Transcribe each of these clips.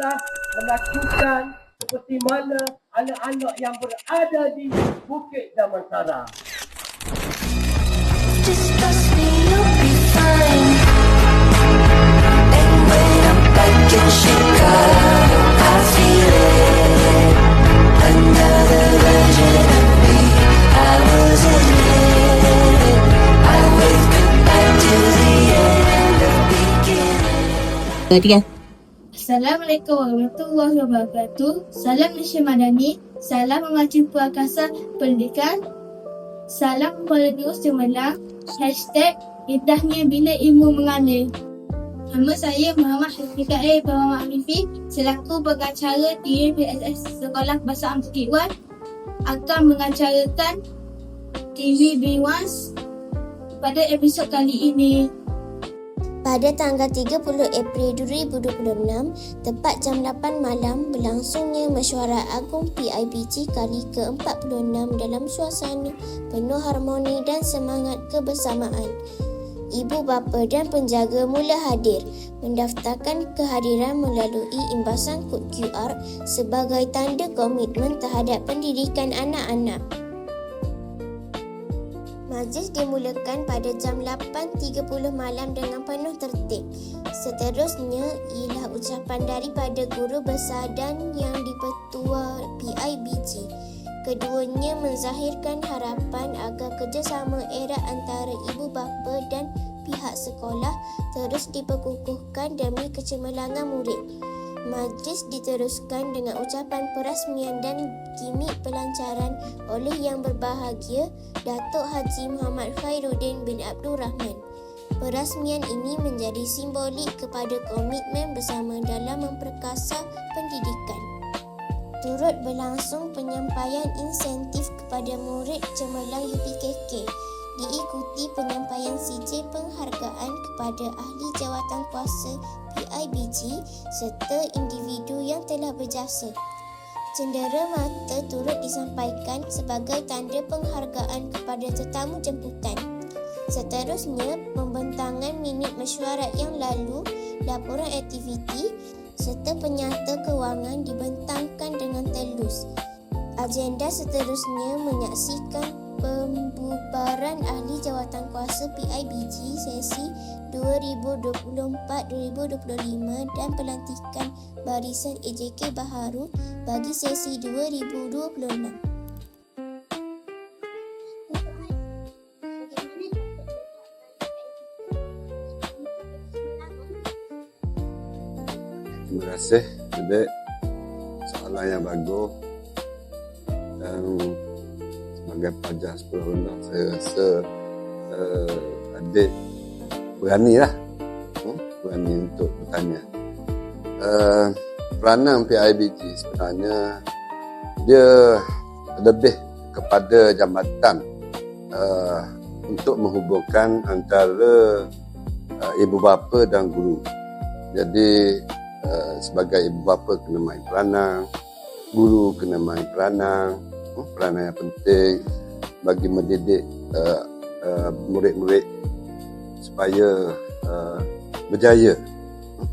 telah melakukan seperti mana anak-anak yang berada di Bukit Damansara. Just trust me, you'll be fine. And when I'm back in Chicago, I feel it. Another version of me, I wasn't it. I wake up back to the end of beginning. Assalamualaikum warahmatullahi wabarakatuh. Salam Malaysia Madani. Salam membaca Puakasa Pendidikan. Salam Kuala News Cemerlang. #Indahnya Bila Ilmu Mengalir. Nama saya Muhammad Hafifah Muhammad Hanifi selaku pengacara TVPSS Sekolah Bahasa Bukit Wan akan mengacarakan TV B1 pada episod kali ini. Pada tanggal 30 April 2026, tepat jam 8 malam, berlangsungnya Mesyuarat Agung PIBG kali ke-46 dalam suasana penuh harmoni dan semangat kebersamaan. Ibu bapa dan penjaga mula hadir, mendaftarkan kehadiran melalui imbasan kod QR sebagai tanda komitmen terhadap pendidikan anak-anak. Majlis dimulakan pada jam 8.30 malam dengan penuh tertib. Seterusnya ialah ucapan daripada guru besar dan yang dipertua PIBG. Keduanya menzahirkan harapan agar kerjasama erat antara ibu bapa dan pihak sekolah terus diperkukuhkan demi kecemerlangan murid. Majlis diteruskan dengan ucapan perasmian dan gimik pelancaran oleh Yang Berbahagia Datuk Haji Muhammad Khairuddin bin Abdul Rahman. Perasmian ini menjadi simbolik kepada komitmen bersama dalam memperkasa pendidikan. Turut berlangsung penyampaian insentif kepada murid cemerlang UPKK. Diikuti penyampaian CJ penghargaan kepada ahli jawatan kuasa PIBG serta individu yang telah berjasa. Cendera mata turut disampaikan sebagai tanda penghargaan kepada tetamu jemputan. Seterusnya, pembentangan minit mesyuarat yang lalu, laporan aktiviti serta penyata kewangan dibentangkan dengan telus. Agenda seterusnya menyaksikan pembubaran ahli jawatan kuasa PIBG sesi 2024-2025 dan pelantikan barisan AJK baharu bagi sesi 2026. Terima kasih adik, soalan yang bagus. Dan sebagai pelajar sekolah rendah, saya rasa adik berani untuk bertanya. Peranan PIBG sebenarnya dia lebih kepada jambatan untuk menghubungkan antara ibu bapa dan guru. Jadi sebagai ibu bapa kena main peranan, guru kena main peranan yang penting bagi mendidik murid-murid supaya berjaya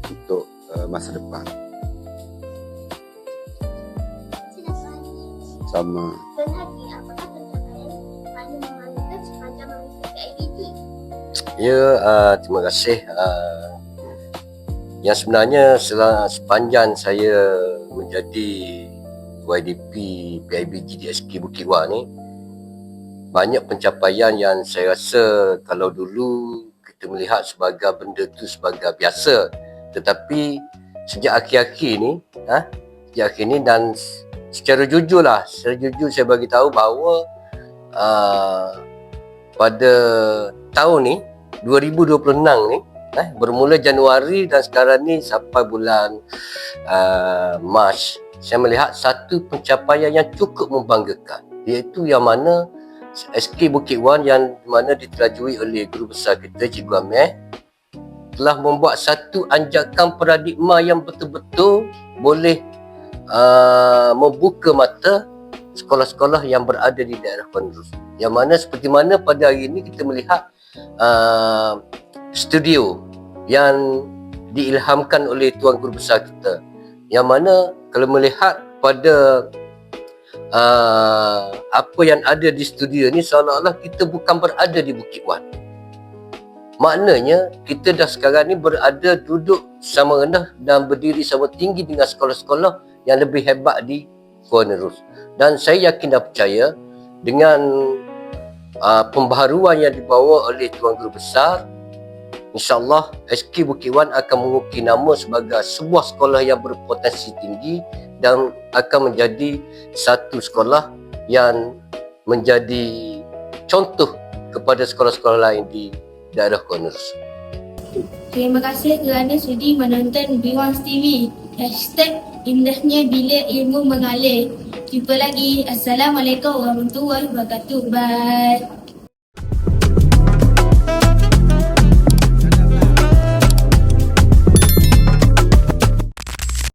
untuk masa depan. Sama. Ya, terima kasih. Yang sebenarnya sepanjang saya menjadi YDP PIBG DSK Bukit Wan ni, banyak pencapaian yang saya rasa kalau dulu kita melihat sebagai benda tu sebagai biasa, tetapi sejak akhir-akhir ni dan secara jujur saya bagi tahu bahawa pada tahun ni 2026 ni bermula Januari dan sekarang ni sampai bulan Mac, saya melihat satu pencapaian yang cukup membanggakan, iaitu yang mana SK Bukit Wan yang mana diterajui oleh guru besar kita Cikgu Amir telah membuat satu anjakan paradigma yang betul-betul boleh membuka mata sekolah-sekolah yang berada di daerah penerus. Yang mana seperti mana pada hari ini kita melihat studio yang diilhamkan oleh Tuan Guru Besar kita yang mana kalau melihat pada apa yang ada di studio ni, seolah-olah kita bukan berada di Bukit Wan. Maknanya kita dah sekarang ni berada duduk sama rendah dan berdiri sama tinggi dengan sekolah-sekolah yang lebih hebat di Kuala Nerus. Dan saya yakin dan percaya dengan pembaharuan yang dibawa oleh Tuan Guru Besar, InsyaAllah SK Bukit Wan akan mengukir nama sebagai sebuah sekolah yang berpotensi tinggi dan akan menjadi satu sekolah yang menjadi contoh kepada sekolah-sekolah lain di daerah Kuala Nerus. Terima kasih kerana sudi menonton B1 TV. #indahnya bila ilmu mengalir. Jumpa lagi. Assalamualaikum warahmatullahi wabarakatuh. Bye.